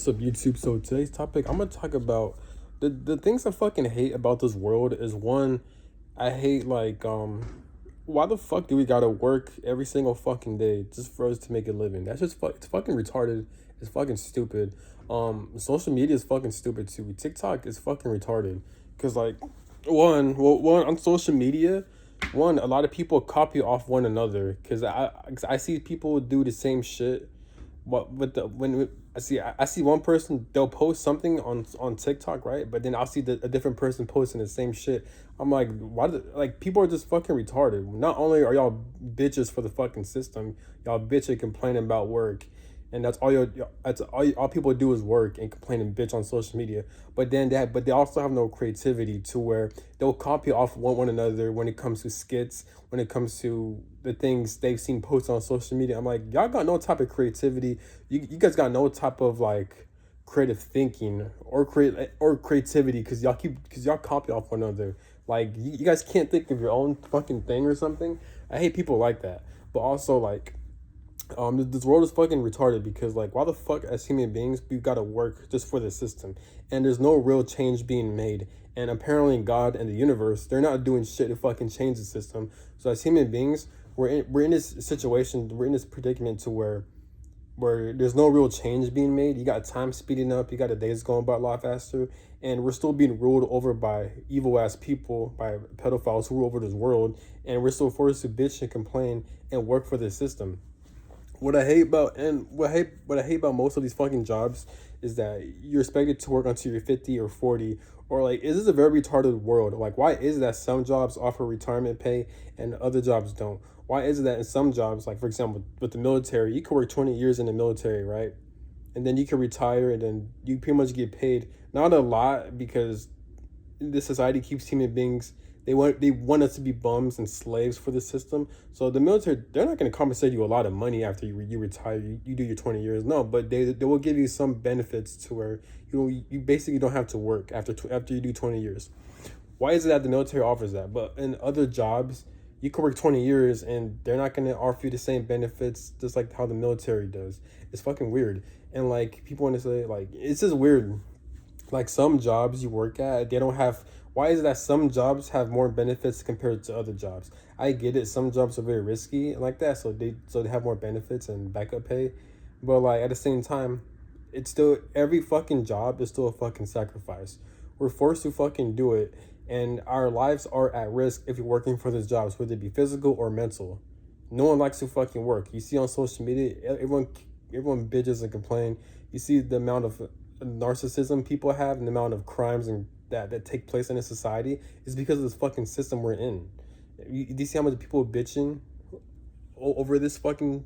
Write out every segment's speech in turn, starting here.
What's up, YouTube? So today's topic, I'm gonna talk about the things I fucking hate about this world is one, I hate why the fuck do we gotta work every single fucking day just for us to make a living? That's just it's fucking retarded. It's fucking stupid. Social media is fucking stupid too. TikTok is fucking retarded. Cause like one on social media, one a lot of people copy off one another. Cause I see people do the same shit what with the when I see one person, they'll post something on TikTok, right? But then I'll see a different person posting the same shit. I'm like, like people are just fucking retarded. Not only are y'all bitches for the fucking system, y'all bitch and complaining about work, and all people do is work and complain and bitch on social media. But they also have no creativity to where they'll copy off one another when it comes to skits, when it comes to the things they've seen posted on social media. I'm like, y'all got no type of creativity. You guys got no type of like creative thinking or creativity because y'all copy off one another. Like you guys can't think of your own fucking thing or something. I hate people like that. But also like this world is fucking retarded because like why the fuck as human beings we gotta work just for the system and there's no real change being made, and apparently God and the universe, they're not doing shit to fucking change the system. So as human beings, we're in this situation, we're in this predicament to where there's no real change being made. You got time speeding up, you got the days going by a lot faster, and we're still being ruled over by evil ass people, by pedophiles who rule over this world, and we're still forced to bitch and complain and work for the system. What I hate about most of these fucking jobs is that you're expected to work until you're 50 or 40, or like is this a very retarded world? Like why is it that some jobs offer retirement pay and other jobs don't? Why is it that in some jobs, like for example with the military, you could work 20 years in the military, right? And then you can retire and then you pretty much get paid not a lot because this society keeps human beings, they want us to be bums and slaves for the system. So the military, they're not going to compensate you a lot of money after you retire. You do your 20 years. No, but they will give you some benefits to where you basically don't have to work after you do 20 years. Why is it that the military offers that? But in other jobs, you can work 20 years and they're not going to offer you the same benefits just like how the military does. It's fucking weird. And like people want to say like it's just weird, like some jobs you work at, they don't have, why is it that some jobs have more benefits compared to other jobs? I get it, some jobs are very risky and like that, so they have more benefits and backup pay. But like at the same time, it's still, every fucking job is still a fucking sacrifice. We're forced to fucking do it, and our lives are at risk if you're working for these jobs, whether it be physical or mental. No one likes to fucking work. You see on social media, everyone bitches and complain. You see the amount of narcissism people have and the amount of crimes and that take place in a society is because of this fucking system we're in. Do you see how much people are bitching over this fucking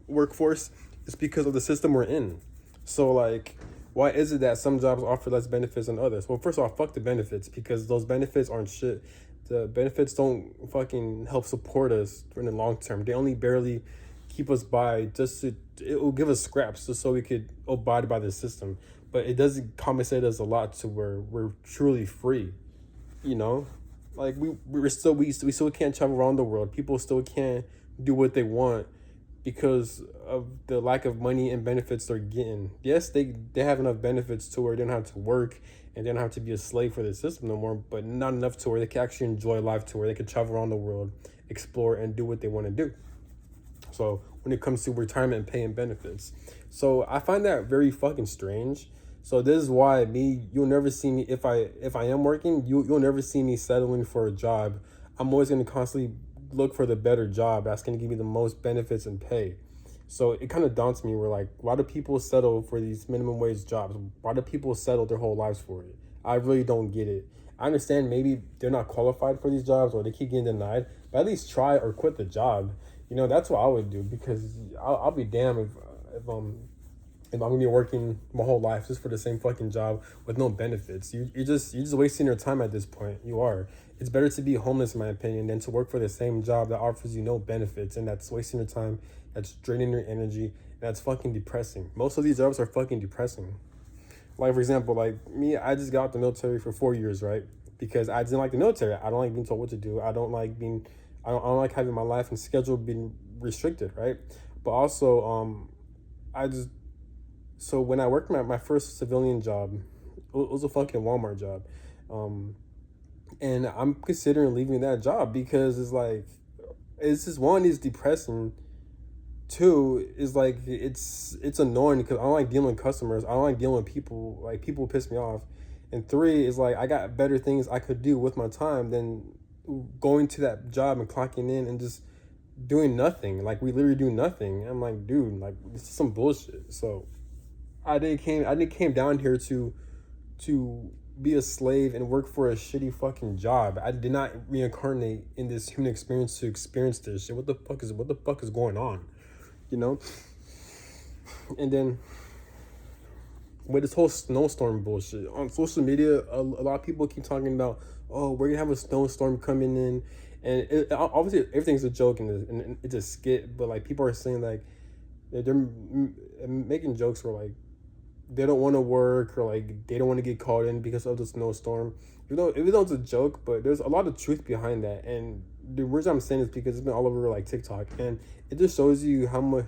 workforce? It's because of the system we're in. So like, why is it that some jobs offer less benefits than others? Well, first of all, fuck the benefits, because those benefits aren't shit. The benefits don't fucking help support us in the long term. They only barely keep us by, it will give us scraps just so we could abide by the system, but it doesn't compensate us a lot to where we're truly free, you know? Like we still can't travel around the world. People still can't do what they want because of the lack of money and benefits they're getting. Yes, they have enough benefits to where they don't have to work and they don't have to be a slave for the system no more, but not enough to where they can actually enjoy life, to where they can travel around the world, explore, and do what they want to do. So when it comes to retirement pay and benefits, so I find that very fucking strange. So this is why you'll never see me, if I am working, you'll never see me settling for a job. I'm always going to constantly look for the better job that's going to give me the most benefits and pay. So it kind of daunts me. Where like, why do people settle for these minimum wage jobs? Why do people settle their whole lives for it? I really don't get it. I understand maybe they're not qualified for these jobs or they keep getting denied, but at least try or quit the job. That's what I would do, because I'll be damned if I'm gonna be working my whole life just for the same fucking job with no benefits. You're just wasting your time at this point. You are. It's better to be homeless, in my opinion, than to work for the same job that offers you no benefits and that's wasting your time, that's draining your energy, and that's fucking depressing. Most of these jobs are fucking depressing. Like for example, like me, I just got out the military for 4 years, right? Because I didn't like the military. I don't like being told what to do. I don't like having my life and schedule being restricted, right? But also, I just So when I worked my first civilian job, it was a fucking Walmart job. Um, and I'm considering leaving that job because it's like, it's just one is depressing. Two is like it's annoying because I don't like dealing with customers. I don't like dealing with people. Like people piss me off. And three is like I got better things I could do with my time than going to that job and clocking in and just doing nothing. Like we literally do nothing. I'm like, dude, like this is some bullshit. So I didn't came down here to be a slave and work for a shitty fucking job. I did not reincarnate in this human experience to experience this shit. What the fuck is going on? You know? And then with this whole snowstorm bullshit on social media, a lot of people keep talking about, oh, we're gonna have a snowstorm coming in, and obviously everything's a joke and it's a skit, but like people are saying like making jokes where like they don't want to work or like they don't want to get called in because of the snowstorm. Even though it's a joke, but there's a lot of truth behind that. And the reason I'm saying is because it's been all over like TikTok, and it just shows you how much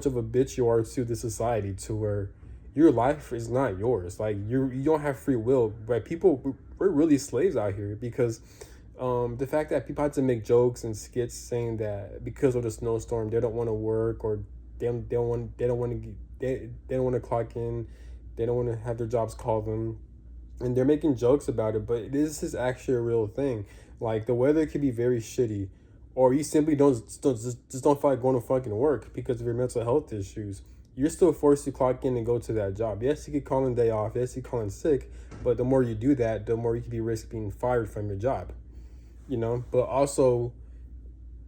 of a bitch you are to the society, to where your life is not yours. Like you don't have free will. But people, we're really slaves out here because the fact that people had to make jokes and skits saying that because of the snowstorm they don't want to work, or they don't want to they don't want to clock in, they don't want to have their jobs call them, and they're making jokes about it, but this is actually a real thing. Like the weather could be very shitty, or you simply just don't feel like going to fucking work because of your mental health issues. You're still forced to clock in and go to that job. Yes, you could call in a day off. Yes, you call in sick, but the more you do that, the more you could be risk being fired from your job. You know, but also,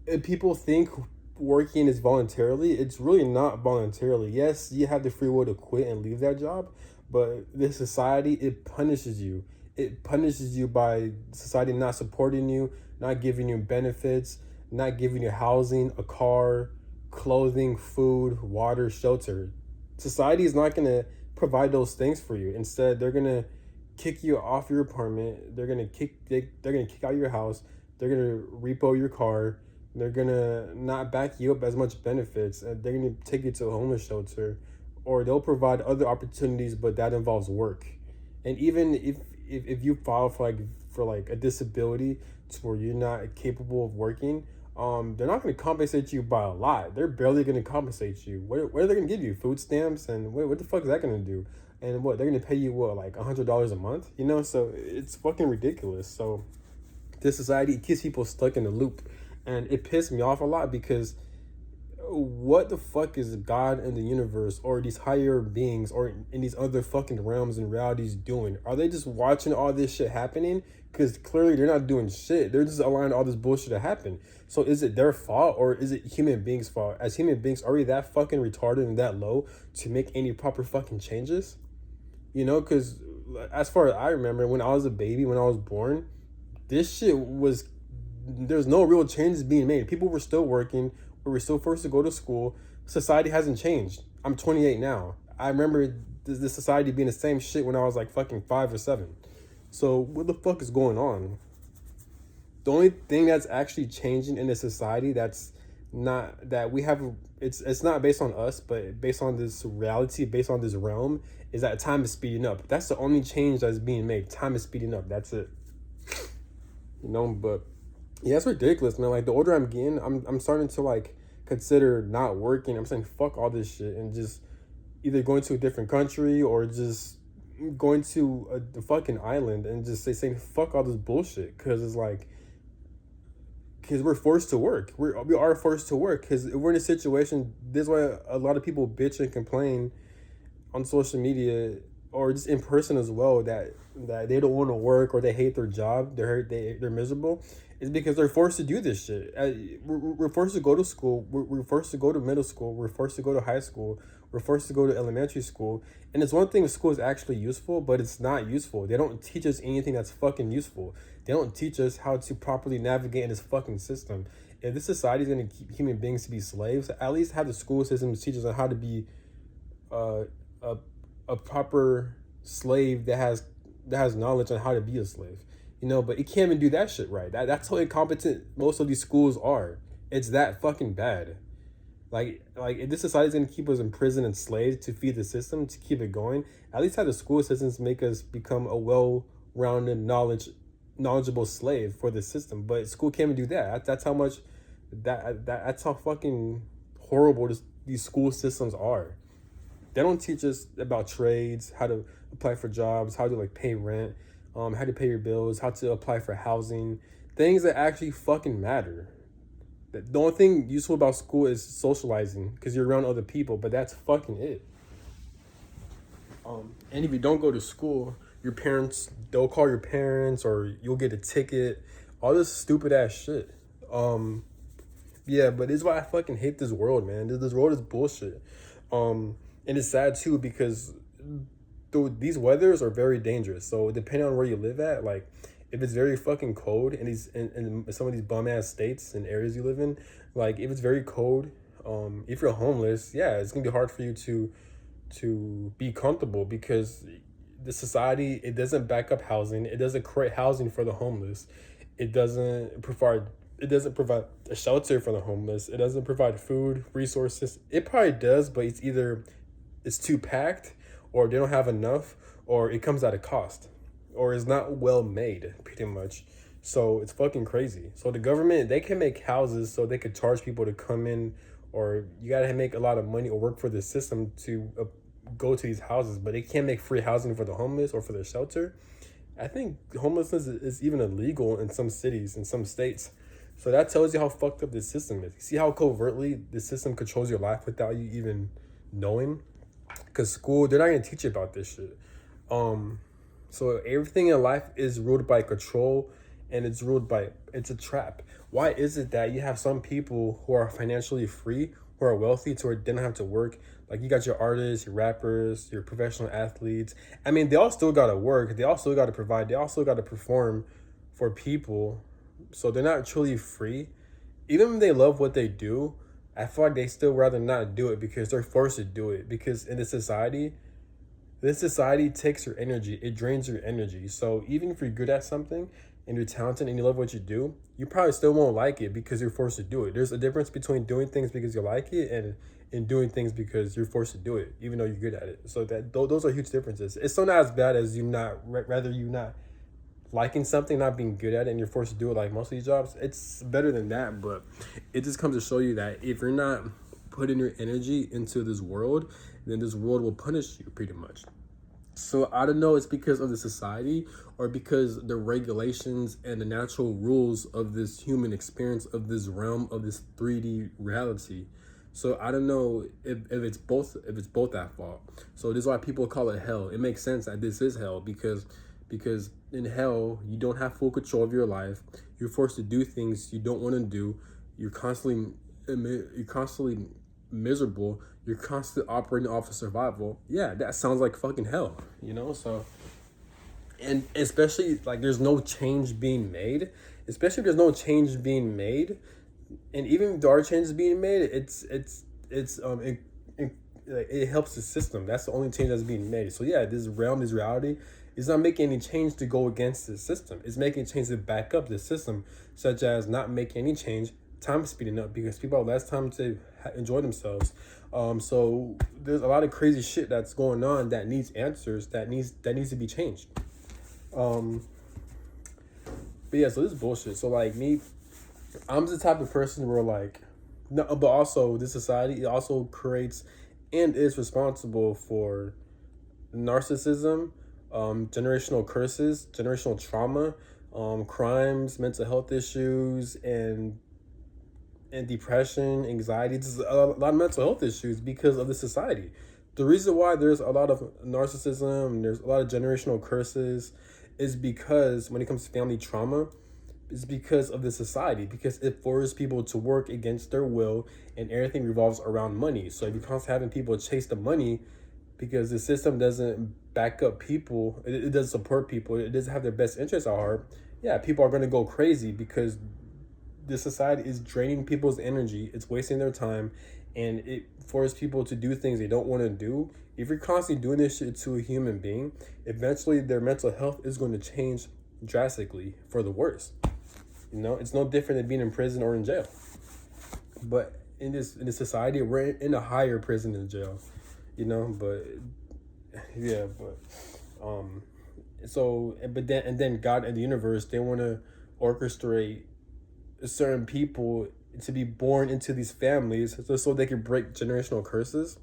if people think working is voluntarily, it's really not voluntarily. Yes, you have the free will to quit and leave that job, but this society, it punishes you. It punishes you by society not supporting you, not giving you benefits, not giving you housing, a car, clothing, food, water, shelter. Society is not going to provide those things for you. Instead, they're going to kick you off your apartment. They're going to kick out your house. They're going to repo your car. They're gonna not back you up as much benefits, and they're gonna take you to a homeless shelter, or they'll provide other opportunities, but that involves work. And even if you file for like a disability to where you're not capable of working, they're not gonna compensate you by a lot. They're barely gonna compensate you. What are they gonna give you? Food stamps, and what the fuck is that gonna do? And what they're gonna pay you what, like $100 a month? You know, so it's fucking ridiculous. So this society keeps people stuck in a loop, and it pissed me off a lot because what the fuck is God in the universe or these higher beings or in these other fucking realms and realities doing? Are they just watching all this shit happening? Because clearly they're not doing shit. They're just allowing all this bullshit to happen. So is it their fault or is it human beings' fault? As human beings, are we that fucking retarded and that low to make any proper fucking changes? You know, because as far as I remember, when I was a baby, when I was born, this shit was, there's no real changes being made. People were still working. We were still forced to go to school. Society hasn't changed. I'm 28 now. I remember the society being the same shit when I was like fucking 5 or 7. So what the fuck is going on? The only thing that's actually changing in the society that's not that we have, it's not based on us, but based on this reality, based on this realm, is that time is speeding up. That's the only change that's being made. Time is speeding up. That's it. You know, but yeah, it's ridiculous, man. Like the older I'm getting, I'm starting to like consider not working. I'm saying fuck all this shit and just either going to a different country or just going to the fucking island and just saying fuck all this bullshit, because it's like, because we're forced to work. We are forced to work because we're in a situation. This is why a lot of people bitch and complain on social media or just in person as well that they don't want to work or they hate their job, they're miserable, is because they're forced to do this shit. We're forced to go to school, we're forced to go to middle school, we're forced to go to high school, we're forced to go to elementary school. And it's one thing, school is actually useful, but it's not useful. They don't teach us anything that's fucking useful. They don't teach us how to properly navigate in this fucking system. If this society is going to keep human beings to be slaves, at least have the school system teach us on how to be a proper slave that has knowledge on how to be a slave, you know. But it can't even do that shit right. That's how incompetent most of these schools are. It's that fucking bad. Like if this society is gonna keep us in prison and slaves to feed the system to keep it going, at least have the school systems make us become a well-rounded knowledgeable slave for the system. But school can't even do that. That's how much that's how fucking horrible these school systems are. They don't teach us about trades, how to apply for jobs, how to like pay rent, how to pay your bills, how to apply for housing, things that actually fucking matter. The only thing useful about school is socializing because you're around other people, but that's fucking it. And if you don't go to school, your parents, they'll call your parents or you'll get a ticket, all this stupid ass shit. Um, yeah, but this is why I fucking hate this world, man. This world is bullshit. And it's sad too because these weathers are very dangerous. So depending on where you live at, like if it's very fucking cold in in some of these bum ass states and areas you live in, like if it's very cold, if you're homeless, yeah, it's gonna be hard for you to be comfortable because the society, it doesn't back up housing, it doesn't create housing for the homeless, it doesn't provide a shelter for the homeless, it doesn't provide food resources. It probably does, but it's either it's too packed or they don't have enough or it comes at a cost or is not well made pretty much. So it's fucking crazy. So the government, they can make houses so they could charge people to come in, or you gotta make a lot of money or work for the system to go to these houses, but they can't make free housing for the homeless or for the shelter. I think homelessness is even illegal in some cities, in some states. So that tells you how fucked up this system is. You see how covertly the system controls your life without you even knowing? Because school, they're not going to teach you about this shit. So everything in life is ruled by control, and it's a trap. Why is it that you have some people who are financially free, who are wealthy to where they don't have to work? Like you got your artists, your rappers, your professional athletes. I mean, they all still got to work. They all still got to provide. They all still got to perform for people. So they're not truly free. Even when they love what they do, I feel like they still rather not do it because they're forced to do it. Because in this society takes your energy, it drains your energy. So even if you're good at something and you're talented and you love what you do, you probably still won't like it because you're forced to do it. There's a difference between doing things because you like it and doing things because you're forced to do it, even though you're good at it. So those are huge differences. It's still not as bad as rather you not liking something, not being good at it, and you're forced to do it like most of these jobs. It's better than that, but it just comes to show you that if you're not putting your energy into this world, then this world will punish you pretty much. So I don't know, it's because of the society or because the regulations and the natural rules of this human experience, of this realm, of this 3D reality. So I don't know if it's both that fault. So this is why people call it hell. It makes sense that this is hell because in hell you don't have full control of your life. You're forced to do things you don't want to do. You're constantly miserable. You're constantly operating off of survival. Yeah, that sounds like fucking hell, you know? So, and especially like there's no change being made. Especially if there's no change being made, and even if there are changes being made, it helps the system. That's the only change that's being made. So yeah, this realm, this reality, is not making any change to go against the system. It's making change to back up the system, such as not making any change. Time is speeding up because people have less time to enjoy themselves. So there's a lot of crazy shit that's going on that needs answers, that needs to be changed. But yeah, so this is bullshit. So like me, I'm the type of person where like, no, but also this society, it also creates and is responsible for narcissism, generational curses, generational trauma, crimes, mental health issues, and depression, anxiety. There's a lot of mental health issues because of the society. The reason why there's a lot of narcissism and there's a lot of generational curses is because when it comes to family trauma, is because of the society, because it forces people to work against their will and everything revolves around money. So if you're constantly having people chase the money because the system doesn't back up people, it doesn't support people, it doesn't have their best interests at heart, yeah, people are going to go crazy because the society is draining people's energy, it's wasting their time, and it forces people to do things they don't want to do. If you're constantly doing this shit to a human being, eventually their mental health is going to change drastically for the worse. You know, it's no different than being in prison or in jail. But in this society, we're in a higher prison than jail, you know. But yeah, but so but then and then God and the universe, they want to orchestrate certain people to be born into these families so they can break generational curses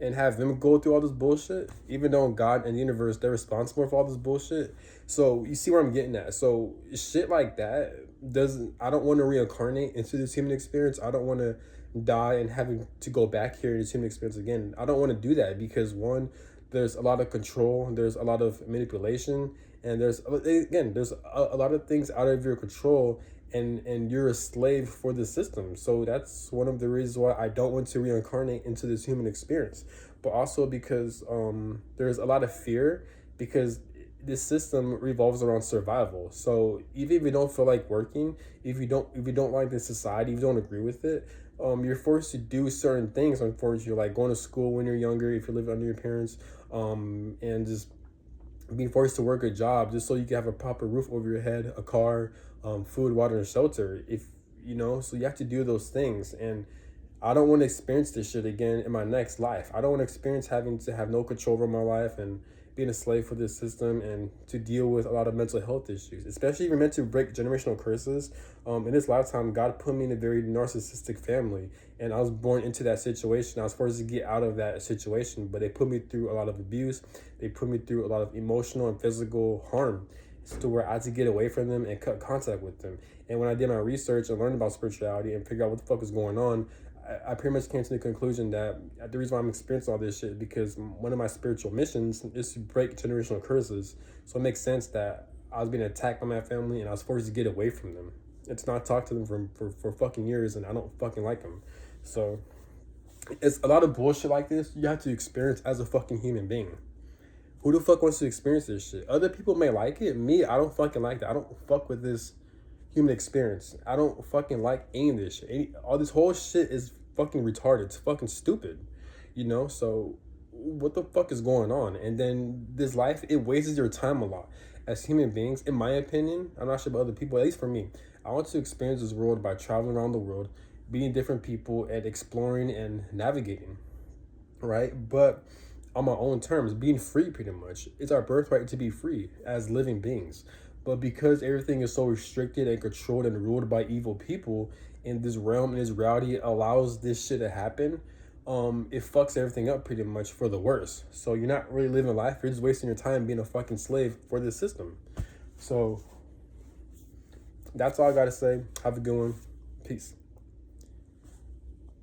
and have them go through all this bullshit, even though God and the universe, they're responsible for all this bullshit. So you see where I'm getting at. So shit like that doesn't, I don't want to reincarnate into this human experience. I don't want to die and having to go back here in this human experience again. I don't want to do that because one, there's a lot of control, there's a lot of manipulation, and there's a lot of things out of your control, and you're a slave for the system. So that's one of the reasons why I don't want to reincarnate into this human experience. But also because there's a lot of fear, because this system revolves around survival. So even if you don't feel like working, if you don't like the society, if you don't agree with it, you're forced to do certain things. Unfortunately, like going to school when you're younger, if you're living under your parents, and just being forced to work a job just so you can have a proper roof over your head, a car, food, water, and shelter. If you know, so you have to do those things. And I don't want to experience this shit again in my next life. I don't want to experience having to have no control over my life and being a slave for this system and to deal with a lot of mental health issues, especially if you're meant to break generational curses. In this lifetime, God put me in a very narcissistic family, and I was born into that situation. I was forced to get out of that situation, but they put me through a lot of abuse. They put me through a lot of emotional and physical harm, to where I had to get away from them and cut contact with them. And when I did my research and learned about spirituality and figure out what the fuck is going on, I pretty much came to the conclusion that the reason why I'm experiencing all this shit is because one of my spiritual missions is to break generational curses. So it makes sense that I was being attacked by my family and I was forced to get away from them. It's not talk to them for fucking years, and I don't fucking like them. So it's a lot of bullshit like this you have to experience as a fucking human being. Who the fuck wants to experience this shit? Other people may like it. Me, I don't fucking like that. I don't fuck with this human experience. I don't fucking like any of this shit. All this whole shit is fucking retarded. It's fucking stupid. You know? So what the fuck is going on? And then this life, it wastes your time a lot. As human beings, in my opinion, I'm not sure about other people, at least for me, I want to experience this world by traveling around the world, meeting different people, and exploring and navigating. Right? But on my own terms, being free pretty much. It's our birthright to be free as living beings. But because everything is so restricted and controlled and ruled by evil people in this realm, in this reality, allows this shit to happen, it fucks everything up pretty much for the worse. So you're not really living life, you're just wasting your time being a fucking slave for this system. So that's all I gotta say. Have a good one. Peace.